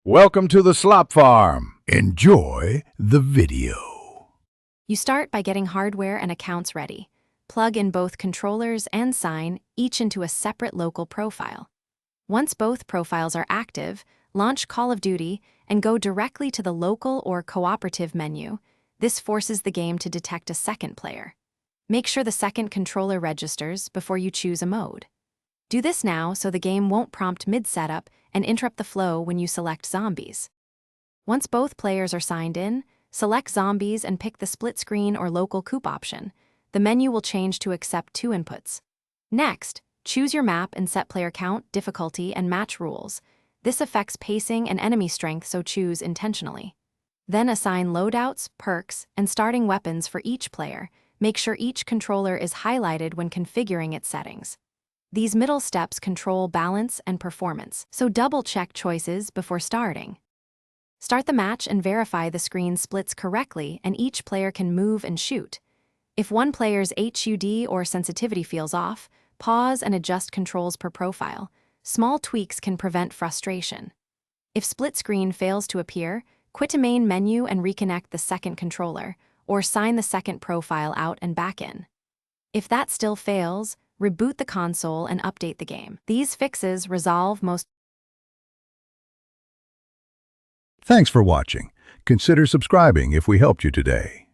Welcome to the Slop Farm. Enjoy the video. You start by getting hardware and accounts ready. Plug in both controllers and sign, each into a separate local profile. Once both profiles are active, launch Call of Duty and go directly to the local or cooperative menu. This forces the game to detect a second player. Make sure the second controller registers before you choose a mode. Do this now so the game won't prompt mid-setup and interrupt the flow when you select zombies. Once both players are signed in, select zombies and pick the split screen or local coupe option. The menu will change to accept 2 inputs. Next, choose your map and set player count, difficulty, and match rules. This affects pacing and enemy strength, so choose intentionally. Then assign loadouts, perks, and starting weapons for each player. Make sure each controller is highlighted when configuring its settings. These middle steps control balance and performance, so double-check choices before starting. Start the match and verify the screen splits correctly and each player can move and shoot. If one player's HUD or sensitivity feels off, pause and adjust controls per profile. Small tweaks can prevent frustration. If split screen fails to appear, quit to main menu and reconnect the second controller, or sign the second profile out and back in. If that still fails, reboot the console and update the game. These fixes resolve most. Thanks for watching. Consider subscribing if we helped you today.